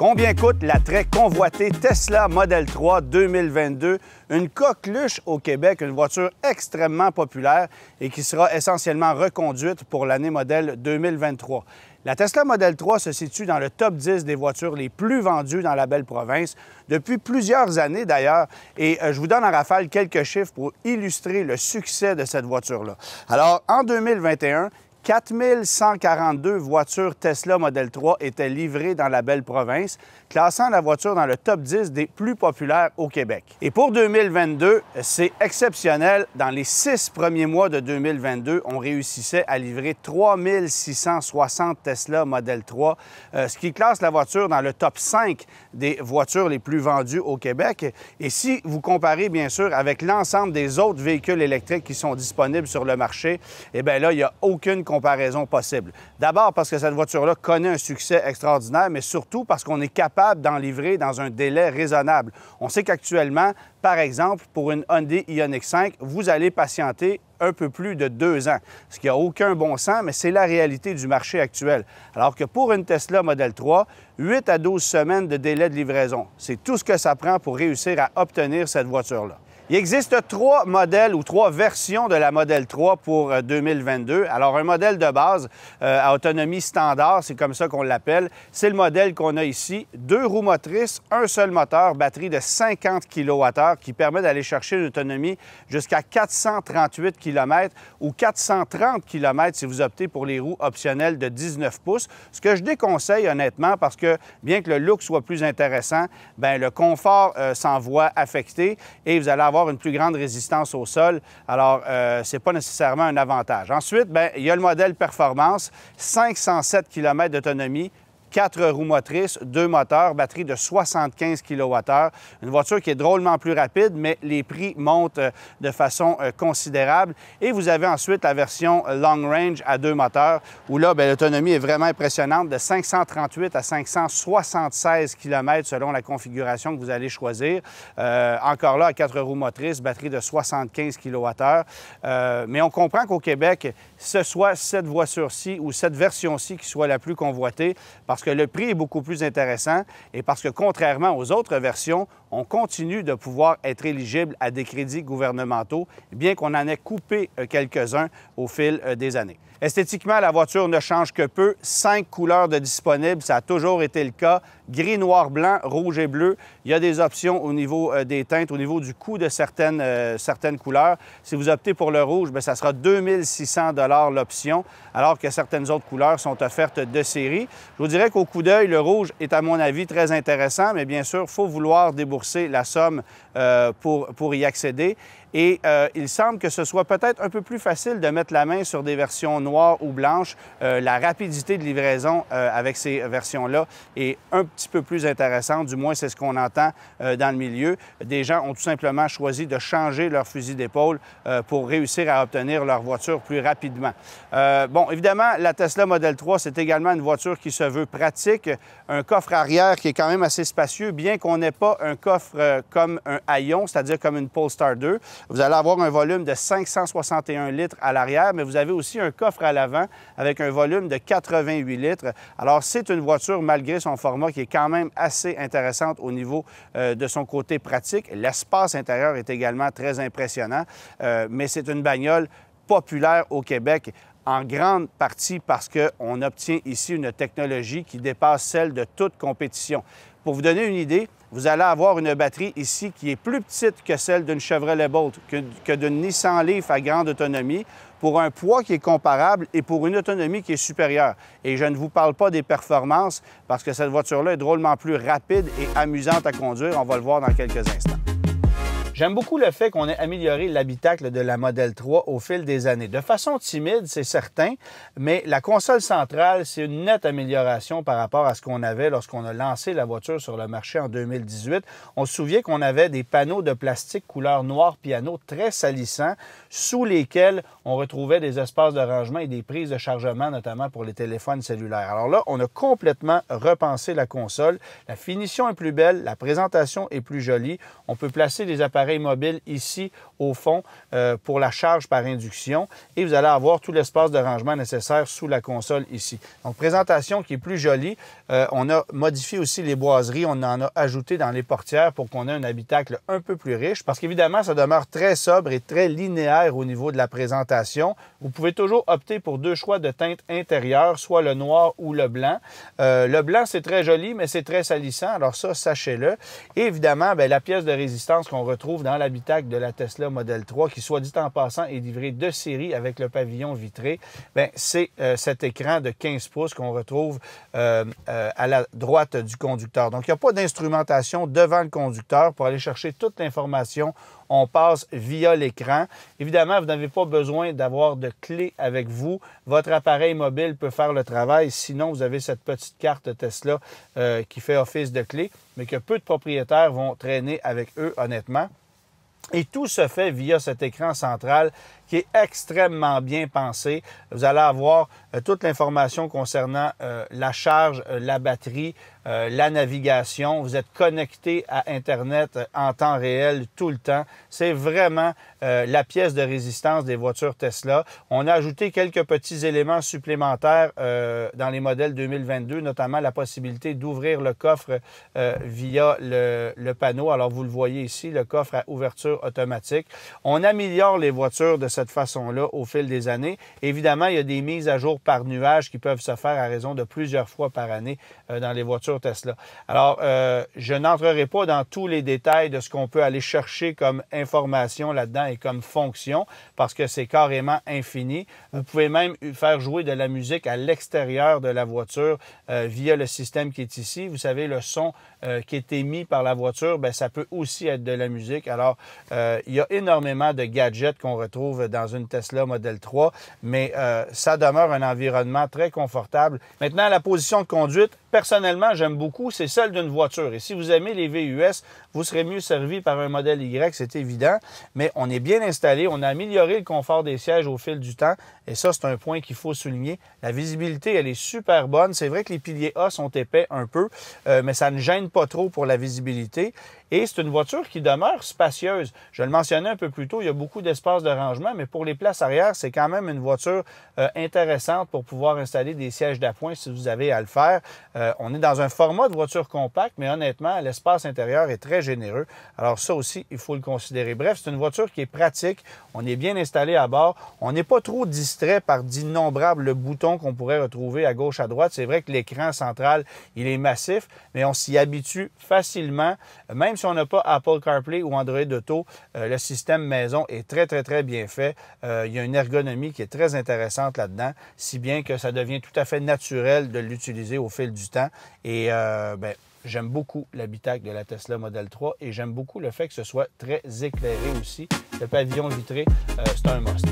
Combien coûte la très convoitée Tesla Model 3 2022? Une coqueluche au Québec, une voiture extrêmement populaire et qui sera essentiellement reconduite pour l'année modèle 2023. La Tesla Model 3 se situe dans le top 10 des voitures les plus vendues dans la belle province depuis plusieurs années d'ailleurs. Et je vous donne en rafale quelques chiffres pour illustrer le succès de cette voiture-là. Alors, en 2021, 4142 voitures Tesla Model 3 étaient livrées dans la belle province, classant la voiture dans le top 10 des plus populaires au Québec. Et pour 2022, c'est exceptionnel. Dans les 6 premiers mois de 2022, on réussissait à livrer 3660 Tesla Model 3, ce qui classe la voiture dans le top 5 des voitures les plus vendues au Québec. Et si vous comparez, bien sûr, avec l'ensemble des autres véhicules électriques qui sont disponibles sur le marché, eh bien là, il n'y a aucune comparaison possible. D'abord parce que cette voiture-là connaît un succès extraordinaire, mais surtout parce qu'on est capable d'en livrer dans un délai raisonnable. On sait qu'actuellement, par exemple, pour une Hyundai Ioniq 5, vous allez patienter un peu plus de 2 ans, ce qui n'a aucun bon sens, mais c'est la réalité du marché actuel. Alors que pour une Tesla Model 3, 8 à 12 semaines de délai de livraison. C'est tout ce que ça prend pour réussir à obtenir cette voiture-là. Il existe 3 modèles ou 3 versions de la Model 3 pour 2022. Alors, un modèle de base à autonomie standard, c'est comme ça qu'on l'appelle. C'est le modèle qu'on a ici. 2 roues motrices, un seul moteur, batterie de 50 kWh qui permet d'aller chercher une autonomie jusqu'à 438 km ou 430 km si vous optez pour les roues optionnelles de 19 pouces. Ce que je déconseille honnêtement parce que bien que le look soit plus intéressant, bien, le confort s'en voit affecté et vous allez avoir une plus grande résistance au sol. Alors, ce n'est pas nécessairement un avantage. Ensuite, bien, il y a le modèle performance, 507 km d'autonomie, 4 roues motrices, 2 moteurs, batterie de 75 kWh. Une voiture qui est drôlement plus rapide, mais les prix montent de façon considérable. Et vous avez ensuite la version Long Range à 2 moteurs, où là, l'autonomie est vraiment impressionnante, de 538 à 576 km selon la configuration que vous allez choisir. Encore là, à 4 roues motrices, batterie de 75 kWh. Mais on comprend qu'au Québec, ce soit cette voiture-ci ou cette version-ci qui soit la plus convoitée, parce que le prix est beaucoup plus intéressant et parce que, contrairement aux autres versions, on continue de pouvoir être éligible à des crédits gouvernementaux, bien qu'on en ait coupé quelques-uns au fil des années. Esthétiquement, la voiture ne change que peu. 5 couleurs de disponibles, ça a toujours été le cas. Gris, noir, blanc, rouge et bleu. Il y a des options au niveau des teintes, au niveau du coût de certaines couleurs. Si vous optez pour le rouge, bien, ça sera 2600 $ l'option, alors que certaines autres couleurs sont offertes de série. Je vous dirais qu'au coup d'œil, le rouge est, à mon avis, très intéressant, mais bien sûr, il faut vouloir débourser la somme pour y accéder. Et il semble que ce soit peut-être un peu plus facile de mettre la main sur des versions noires ou blanches. La rapidité de livraison avec ces versions-là est un petit peu plus intéressante, du moins c'est ce qu'on entend dans le milieu. Des gens ont tout simplement choisi de changer leur fusil d'épaule pour réussir à obtenir leur voiture plus rapidement. Bon, évidemment, la Tesla Model 3, c'est également une voiture qui se veut pratique, un coffre arrière qui est quand même assez spacieux, bien qu'on n'ait pas un coffre comme un haillon, c'est-à-dire comme une Polestar 2. Vous allez avoir un volume de 561 litres à l'arrière, mais vous avez aussi un coffre à l'avant avec un volume de 88 litres. Alors, c'est une voiture, malgré son format, qui est quand même assez intéressante au niveau de son côté pratique. L'espace intérieur est également très impressionnant, mais c'est une bagnole populaire au Québec, en grande partie parce qu'on obtient ici une technologie qui dépasse celle de toute compétition. Pour vous donner une idée, vous allez avoir une batterie ici qui est plus petite que celle d'une Chevrolet Bolt, que d'une Nissan Leaf à grande autonomie, pour un poids qui est comparable et pour une autonomie qui est supérieure. Et je ne vous parle pas des performances parce que cette voiture-là est drôlement plus rapide et amusante à conduire. On va le voir dans quelques instants. J'aime beaucoup le fait qu'on ait amélioré l'habitacle de la Model 3 au fil des années. De façon timide, c'est certain, mais la console centrale, c'est une nette amélioration par rapport à ce qu'on avait lorsqu'on a lancé la voiture sur le marché en 2018. On se souvient qu'on avait des panneaux de plastique couleur noir piano très salissants, sous lesquels on retrouvait des espaces de rangement et des prises de chargement, notamment pour les téléphones cellulaires. Alors là, on a complètement repensé la console. La finition est plus belle, la présentation est plus jolie. On peut placer les appareils appareil mobile ici au fond pour la charge par induction et vous allez avoir tout l'espace de rangement nécessaire sous la console ici. Donc, présentation qui est plus jolie. On a modifié aussi les boiseries. On en a ajouté dans les portières pour qu'on ait un habitacle un peu plus riche parce qu'évidemment, ça demeure très sobre et très linéaire au niveau de la présentation. Vous pouvez toujours opter pour deux choix de teinte intérieure, soit le noir ou le blanc. Le blanc, c'est très joli, mais c'est très salissant. Alors ça, sachez-le. Et évidemment, bien, la pièce de résistance qu'on retrouve dans l'habitacle de la Tesla Model 3, qui, soit dit en passant, est livrée de série avec le pavillon vitré, c'est cet écran de 15 pouces qu'on retrouve à la droite du conducteur. Donc, il n'y a pas d'instrumentation devant le conducteur pour aller chercher toute l'information. On passe via l'écran. Évidemment, vous n'avez pas besoin d'avoir de clé avec vous. Votre appareil mobile peut faire le travail. Sinon, vous avez cette petite carte Tesla qui fait office de clé, mais que peu de propriétaires vont traîner avec eux, honnêtement. Et tout se fait via cet écran central qui est extrêmement bien pensé. Vous allez avoir toute l'information concernant la charge, la batterie, la navigation. Vous êtes connecté à Internet en temps réel tout le temps. C'est vraiment la pièce de résistance des voitures Tesla. On a ajouté quelques petits éléments supplémentaires dans les modèles 2022, notamment la possibilité d'ouvrir le coffre via le panneau. Alors, vous le voyez ici, le coffre à ouverture automatique. On améliore les voitures de cette façon-là au fil des années. Évidemment, il y a des mises à jour par nuage qui peuvent se faire à raison de plusieurs fois par année dans les voitures Tesla. Alors, je n'entrerai pas dans tous les détails de ce qu'on peut aller chercher comme information là-dedans et comme fonction parce que c'est carrément infini. Vous pouvez même faire jouer de la musique à l'extérieur de la voiture via le système qui est ici. Vous savez, le son qui est émis par la voiture, bien, ça peut aussi être de la musique. Alors, il y a énormément de gadgets qu'on retrouve dans une Tesla Model 3, mais ça demeure un environnement très confortable. Maintenant, la position de conduite, personnellement, j'aime beaucoup, c'est celle d'une voiture. Et si vous aimez les VUS, vous serez mieux servi par un modèle Y, c'est évident, mais on est bien installé, on a amélioré le confort des sièges au fil du temps, et ça, c'est un point qu'il faut souligner. La visibilité, elle est super bonne. C'est vrai que les piliers A sont épais un peu, mais ça ne gêne pas trop pour la visibilité. Et c'est une voiture qui demeure spacieuse. Je le mentionnais un peu plus tôt, il y a beaucoup d'espace de rangement, mais pour les places arrière, c'est quand même une voiture intéressante pour pouvoir installer des sièges d'appoint si vous avez à le faire. On est dans un format de voiture compacte, mais honnêtement, l'espace intérieur est très généreux. Alors ça aussi, il faut le considérer. Bref, c'est une voiture qui est pratique. On est bien installé à bord. On n'est pas trop distrait par d'innombrables boutons qu'on pourrait retrouver à gauche, à droite. C'est vrai que l'écran central, il est massif, mais on s'y habitue facilement. Même si on n'a pas Apple CarPlay ou Android Auto, le système maison est très, très, très bien fait. Il y a une ergonomie qui est très intéressante là-dedans, si bien que ça devient tout à fait naturel de l'utiliser au fil du temps. Et j'aime beaucoup l'habitacle de la Tesla Model 3 et j'aime beaucoup le fait que ce soit très éclairé aussi. Le pavillon vitré, c'est un must.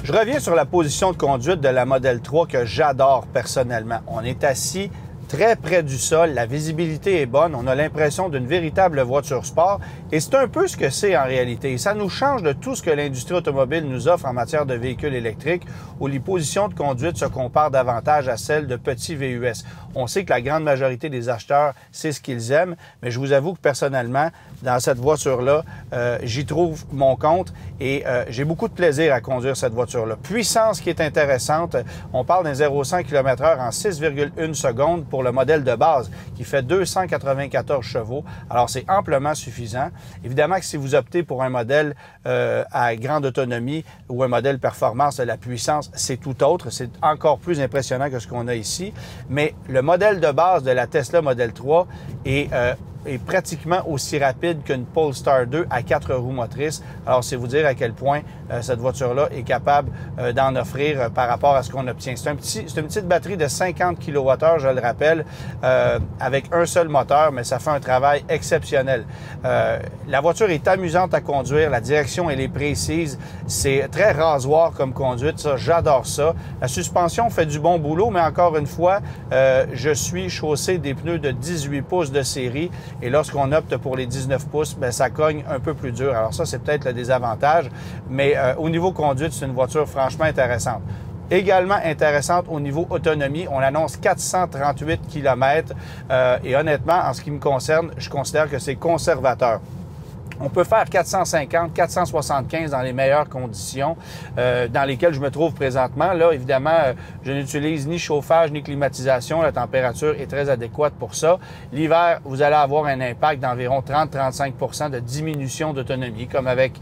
Je reviens sur la position de conduite de la Model 3 que j'adore personnellement. On est assis très près du sol, la visibilité est bonne, on a l'impression d'une véritable voiture sport et c'est un peu ce que c'est en réalité. Et ça nous change de tout ce que l'industrie automobile nous offre en matière de véhicules électriques où les positions de conduite se comparent davantage à celles de petits VUS. On sait que la grande majorité des acheteurs, c'est ce qu'ils aiment, mais je vous avoue que personnellement, dans cette voiture-là, j'y trouve mon compte et j'ai beaucoup de plaisir à conduire cette voiture-là. Puissance qui est intéressante, on parle d'un 0-100 km/h en 6,1 secondes pour le modèle de base qui fait 294 chevaux. Alors, c'est amplement suffisant. Évidemment que si vous optez pour un modèle à grande autonomie ou un modèle performance, la puissance, c'est tout autre. C'est encore plus impressionnant que ce qu'on a ici. Mais le modèle de base de la Tesla Model 3 est pratiquement aussi rapide qu'une Polestar 2 à 4 roues motrices. Alors, c'est vous dire à quel point cette voiture-là est capable d'en offrir par rapport à ce qu'on obtient. C'est une petite batterie de 50 kWh, je le rappelle, avec un seul moteur, mais ça fait un travail exceptionnel. La voiture est amusante à conduire, la direction, elle est précise. C'est très rasoir comme conduite, ça, j'adore ça. La suspension fait du bon boulot, mais encore une fois, je suis chaussé des pneus de 18 pouces de série. Et lorsqu'on opte pour les 19 pouces, bien, ça cogne un peu plus dur. Alors ça, c'est peut-être le désavantage, mais au niveau conduite, c'est une voiture franchement intéressante. Également intéressante au niveau autonomie, on annonce 438 km et honnêtement, en ce qui me concerne, je considère que c'est conservateur. On peut faire 450, 475 dans les meilleures conditions dans lesquelles je me trouve présentement. Là, évidemment, je n'utilise ni chauffage ni climatisation. La température est très adéquate pour ça. L'hiver, vous allez avoir un impact d'environ 30-35 de diminution d'autonomie, comme avec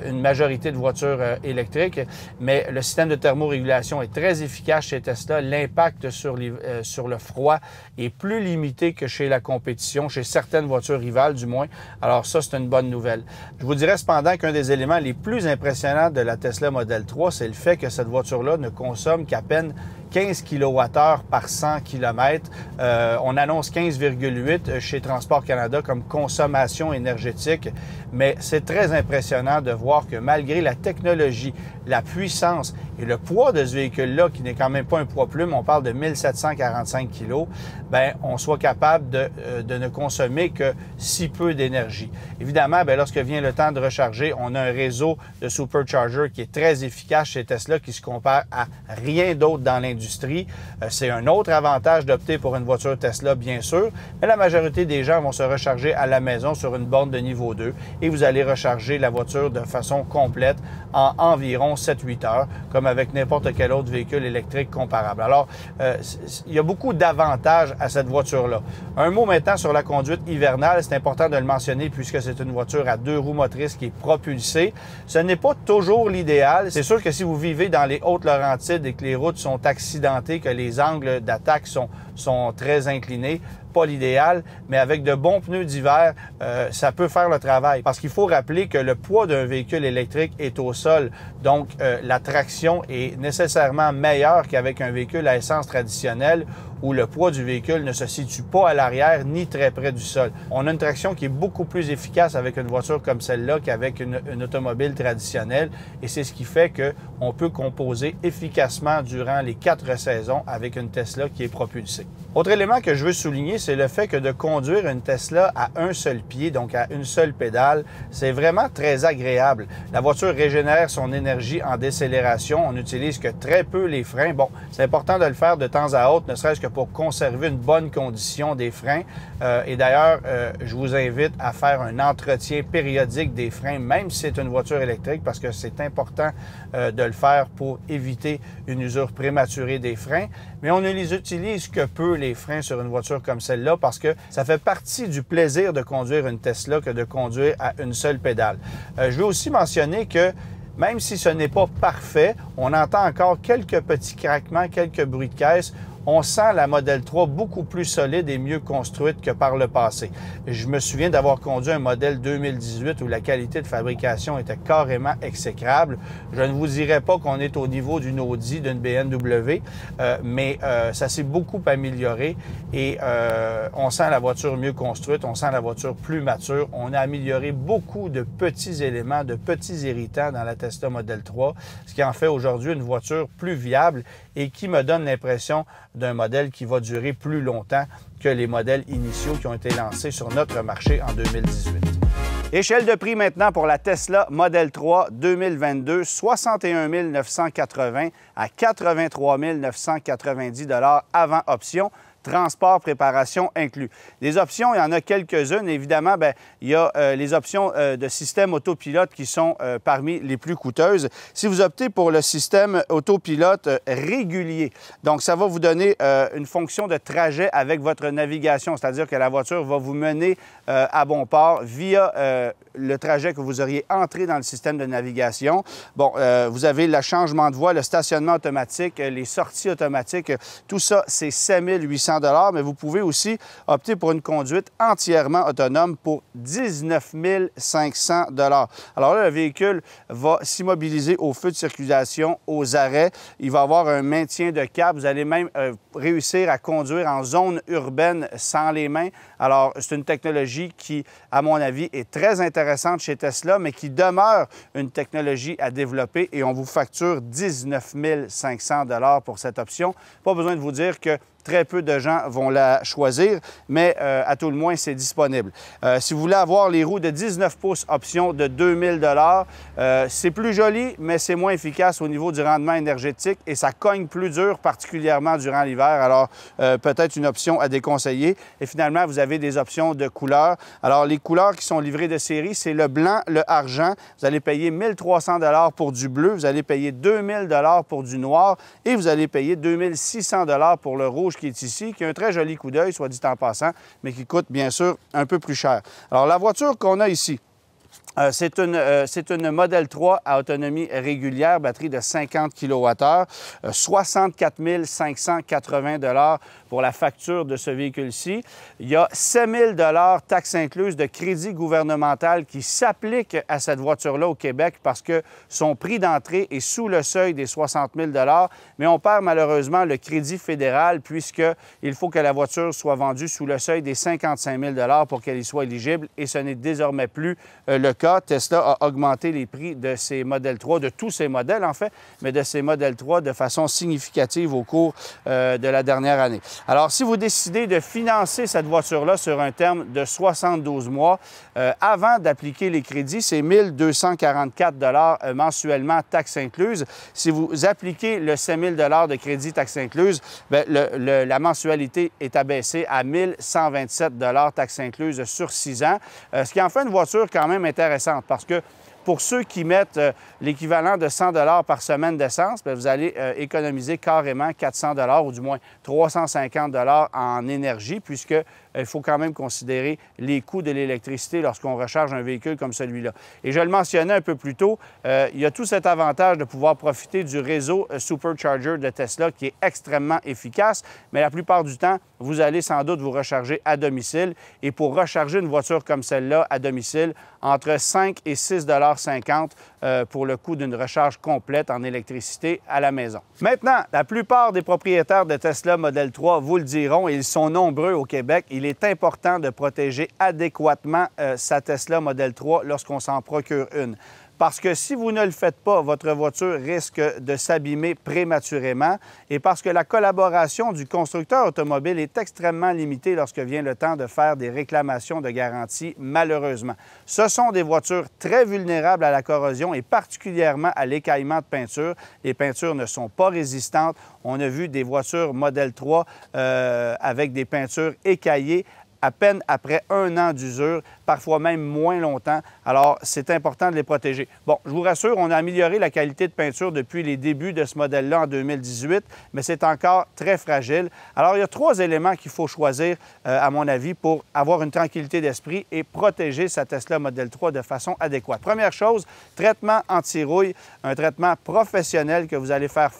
une majorité de voitures électriques. Mais le système de thermorégulation est très efficace chez Tesla. L'impact sur le froid est plus limité que chez la compétition, chez certaines voitures rivales du moins. Alors ça, c'est une bonne nouvelle. Je vous dirais cependant qu'un des éléments les plus impressionnants de la Tesla Model 3, c'est le fait que cette voiture-là ne consomme qu'à peine 15 kWh par 100 km. On annonce 15,8 chez Transport Canada comme consommation énergétique, mais c'est très impressionnant de voir que malgré la technologie, la puissance et le poids de ce véhicule-là, qui n'est quand même pas un poids plume, on parle de 1745 kg, bien, on soit capable de ne consommer que si peu d'énergie. Évidemment, bien, lorsque vient le temps de recharger, on a un réseau de supercharger qui est très efficace chez Tesla, qui se compare à rien d'autre dans l'industrie. C'est un autre avantage d'opter pour une voiture Tesla, bien sûr, mais la majorité des gens vont se recharger à la maison sur une borne de niveau 2 et vous allez recharger la voiture de façon complète en environ 7-8 heures, comme avec n'importe quel autre véhicule électrique comparable. Alors, il y a beaucoup d'avantages à cette voiture-là. Un mot maintenant sur la conduite hivernale, c'est important de le mentionner puisque c'est une voiture à 2 roues motrices qui est propulsée. Ce n'est pas toujours l'idéal. C'est sûr que si vous vivez dans les Hautes-Laurentides et que les routes sont accidentées, que les angles d'attaque sont très inclinés, pas l'idéal, mais avec de bons pneus d'hiver, ça peut faire le travail. Parce qu'il faut rappeler que le poids d'un véhicule électrique est au sol, donc la traction est nécessairement meilleure qu'avec un véhicule à essence traditionnel où le poids du véhicule ne se situe pas à l'arrière ni très près du sol. On a une traction qui est beaucoup plus efficace avec une voiture comme celle-là qu'avec une automobile traditionnelle et c'est ce qui fait qu'on peut composer efficacement durant les 4 saisons avec une Tesla qui est propulsée. Autre élément que je veux souligner, c'est le fait que de conduire une Tesla à un seul pied, donc à une seule pédale, c'est vraiment très agréable. La voiture régénère son énergie en décélération. On n'utilise que très peu les freins. Bon, c'est important de le faire de temps à autre, ne serait-ce que pour conserver une bonne condition des freins. Et d'ailleurs, je vous invite à faire un entretien périodique des freins, même si c'est une voiture électrique, parce que c'est important de le faire pour éviter une usure prématurée des freins. Mais on ne les utilise que peu, les freins, sur une voiture comme celle-là, parce que ça fait partie du plaisir de conduire une Tesla que de conduire à une seule pédale. Je veux aussi mentionner que même si ce n'est pas parfait, on entend encore quelques petits craquements, quelques bruits de caisse. On sent la Model 3 beaucoup plus solide et mieux construite que par le passé. Je me souviens d'avoir conduit un modèle 2018 où la qualité de fabrication était carrément exécrable. Je ne vous dirais pas qu'on est au niveau d'une Audi, d'une BMW, mais ça s'est beaucoup amélioré et on sent la voiture mieux construite, on sent la voiture plus mature. On a amélioré beaucoup de petits éléments, de petits irritants dans la Tesla Model 3, ce qui en fait aujourd'hui une voiture plus viable et qui me donne l'impression d'un modèle qui va durer plus longtemps que les modèles initiaux qui ont été lancés sur notre marché en 2018. Échelle de prix maintenant pour la Tesla Model 3 2022, 61 980 à 83 990 avant option. Transport, préparation inclus. Les options, il y en a quelques-unes. Évidemment, bien, il y a les options de système autopilote qui sont parmi les plus coûteuses. Si vous optez pour le système autopilote régulier, donc ça va vous donner une fonction de trajet avec votre navigation, c'est-à-dire que la voiture va vous mener à bon port via le trajet que vous auriez entré dans le système de navigation. Bon, vous avez le changement de voie, le stationnement automatique, les sorties automatiques, tout ça, c'est 7 800 $, mais vous pouvez aussi opter pour une conduite entièrement autonome pour 19 500 $. Alors là, le véhicule va s'immobiliser au feu de circulation, aux arrêts. Il va avoir un maintien de cap. Vous allez même réussir à conduire en zone urbaine sans les mains. Alors, c'est une technologie qui, à mon avis, est très intéressante chez Tesla, mais qui demeure une technologie à développer et on vous facture 19 500 $ pour cette option. Pas besoin de vous dire que très peu de gens vont la choisir, mais à tout le moins, c'est disponible. Si vous voulez avoir les roues de 19 pouces option de 2000 $, c'est plus joli, mais c'est moins efficace au niveau du rendement énergétique et ça cogne plus dur, particulièrement durant l'hiver. Alors, peut-être une option à déconseiller. Et finalement, vous avez des options de couleurs. Alors, les couleurs qui sont livrées de série, c'est le blanc, le argent. Vous allez payer 1 300 $ pour du bleu, vous allez payer 2 000 $ pour du noir et vous allez payer 2 600 $ pour le rouge qui est ici, qui a un très joli coup d'œil, soit dit en passant, mais qui coûte bien sûr un peu plus cher. Alors, la voiture qu'on a ici, c'est une Model 3 à autonomie régulière, batterie de 50 kWh, 64 580 $ pour la facture de ce véhicule-ci. Il y a 7 000 $ taxes incluses de crédit gouvernemental qui s'appliquent à cette voiture-là au Québec parce que son prix d'entrée est sous le seuil des 60 000 $, mais on perd malheureusement le crédit fédéral puisqu'il faut que la voiture soit vendue sous le seuil des 55 000 $ pour qu'elle y soit éligible et ce n'est désormais plus le cas. Tesla a augmenté les prix de ses Model 3, de tous ses modèles en fait, mais de ses Model 3 de façon significative au cours de la dernière année. Alors, si vous décidez de financer cette voiture-là sur un terme de 72 mois, avant d'appliquer les crédits, c'est 1 244 $ mensuellement, taxes incluses. Si vous appliquez le 7 000 $ de crédit taxes incluses, bien, la mensualité est abaissée à 1 127 $ taxes incluses sur 6 ans, ce qui en fait une voiture quand même intéressante parce que pour ceux qui mettent l'équivalent de 100 $ par semaine d'essence, vous allez économiser carrément 400 $ ou du moins 350 $ en énergie puisqu'il faut quand même considérer les coûts de l'électricité lorsqu'on recharge un véhicule comme celui-là. Et je le mentionnais un peu plus tôt, il y a tout cet avantage de pouvoir profiter du réseau Supercharger de Tesla qui est extrêmement efficace, mais la plupart du temps, vous allez sans doute vous recharger à domicile. Et pour recharger une voiture comme celle-là à domicile, entre 5 et 6,50 $ pour le coût d'une recharge complète en électricité à la maison. Maintenant, la plupart des propriétaires de Tesla Model 3 vous le diront, et ils sont nombreux au Québec, il est important de protéger adéquatement sa Tesla Model 3 lorsqu'on s'en procure une. Parce que si vous ne le faites pas, votre voiture risque de s'abîmer prématurément et parce que la collaboration du constructeur automobile est extrêmement limitée lorsque vient le temps de faire des réclamations de garantie, malheureusement. Ce sont des voitures très vulnérables à la corrosion et particulièrement à l'écaillement de peinture. Les peintures ne sont pas résistantes. On a vu des voitures Model 3 avec des peintures écaillées à peine après 1 an d'usure, parfois même moins longtemps. Alors, c'est important de les protéger. Bon, je vous rassure, on a amélioré la qualité de peinture depuis les débuts de ce modèle-là en 2018, mais c'est encore très fragile. Alors, il y a 3 éléments qu'il faut choisir, à mon avis, pour avoir une tranquillité d'esprit et protéger sa Tesla Model 3 de façon adéquate. Première chose, traitement anti-rouille, un traitement professionnel que vous allez faire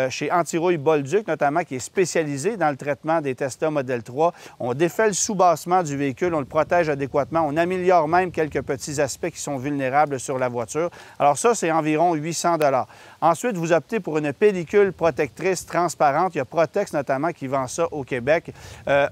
chez Anti-Rouille Bolduc, notamment, qui est spécialisé dans le traitement des Tesla Model 3. On défait le sous-bassement du véhicule, on le protège adéquatement, on améliore même quelques petits aspects qui sont vulnérables sur la voiture. Alors ça, c'est environ 800 $. Ensuite, vous optez pour une pellicule protectrice transparente. Il y a Protex notamment qui vend ça au Québec.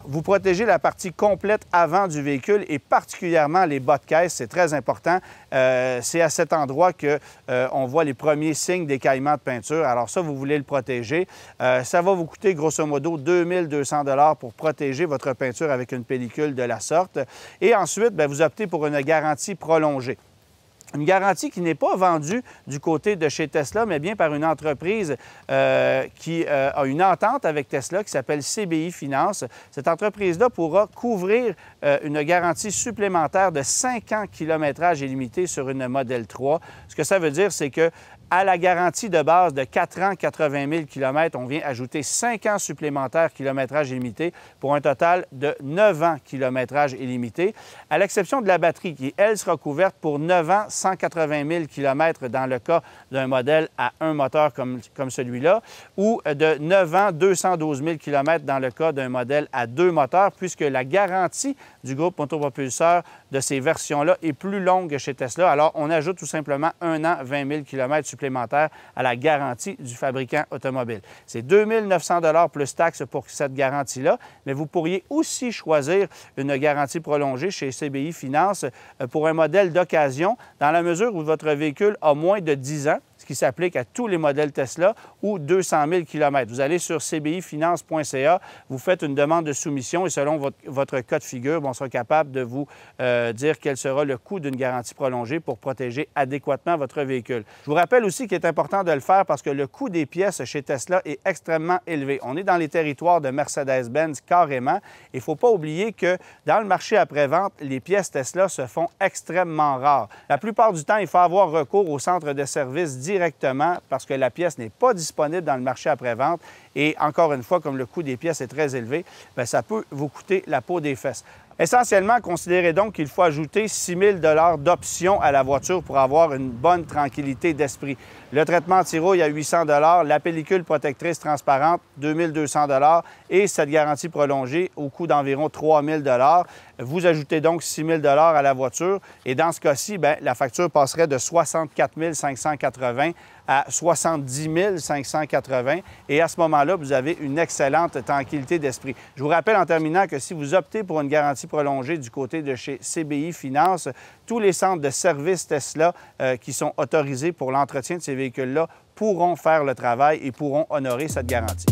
Vous protégez la partie complète avant du véhicule et particulièrement les bas de caisse, c'est très important. C'est à cet endroit qu'on voit les premiers signes d'écaillement de peinture. Alors ça, vous voulez le protéger. Ça va vous coûter grosso modo 2 200 $ pour protéger votre peinture avec une pellicule de la sorte. Et ensuite, bien, vous optez pour une garantie prolongée. Une garantie qui n'est pas vendue du côté de chez Tesla, mais bien par une entreprise qui a une entente avec Tesla qui s'appelle CBI Finance. Cette entreprise-là pourra couvrir une garantie supplémentaire de 5 ans kilométrage illimité sur une Model 3. Ce que ça veut dire, c'est que à la garantie de base de 4 ans, 80 000 km, on vient ajouter 5 ans supplémentaires kilométrage illimité pour un total de 9 ans kilométrage illimité, à l'exception de la batterie qui, elle, sera couverte pour 9 ans, 180 000 km dans le cas d'un modèle à un moteur comme celui-là, ou de 9 ans, 212 000 km dans le cas d'un modèle à 2 moteurs, puisque la garantie du groupe motopropulseur de ces versions-là est plus longue que chez Tesla. Alors, on ajoute tout simplement 1 an, 20 000 km supplémentaires à la garantie du fabricant automobile. C'est 2 900 $ plus taxes pour cette garantie-là, mais vous pourriez aussi choisir une garantie prolongée chez CBI Finance pour un modèle d'occasion dans la mesure où votre véhicule a moins de 10 ans, ce qui s'applique à tous les modèles Tesla ou 200 000 km. Vous allez sur cbifinance.ca, vous faites une demande de soumission et selon votre cas de figure, on sera capable de vous dire quel sera le coût d'une garantie prolongée pour protéger adéquatement votre véhicule. Je vous rappelle aussi qu'il est important de le faire parce que le coût des pièces chez Tesla est extrêmement élevé. On est dans les territoires de Mercedes-Benz carrément. Il ne faut pas oublier que dans le marché après-vente, les pièces Tesla se font extrêmement rares. La plupart du temps, il faut avoir recours au centre de service directement parce que la pièce n'est pas disponible dans le marché après-vente. Et encore une fois, comme le coût des pièces est très élevé, bien, ça peut vous coûter la peau des fesses. Essentiellement, considérez donc qu'il faut ajouter 6 000 d'options à la voiture pour avoir une bonne tranquillité d'esprit. Le traitement anti-rouille à 800 la pellicule protectrice transparente, 2 200 et cette garantie prolongée au coût d'environ 3 000 Vous ajoutez donc 6 000 à la voiture et dans ce cas-ci, bien, la facture passerait de 64 580 à 70 580 et à ce moment-là, vous avez une excellente tranquillité d'esprit. Je vous rappelle en terminant que si vous optez pour une garantie prolongée du côté de chez CBI Finance, tous les centres de service Tesla qui sont autorisés pour l'entretien de ces véhicules-là pourront faire le travail et pourront honorer cette garantie.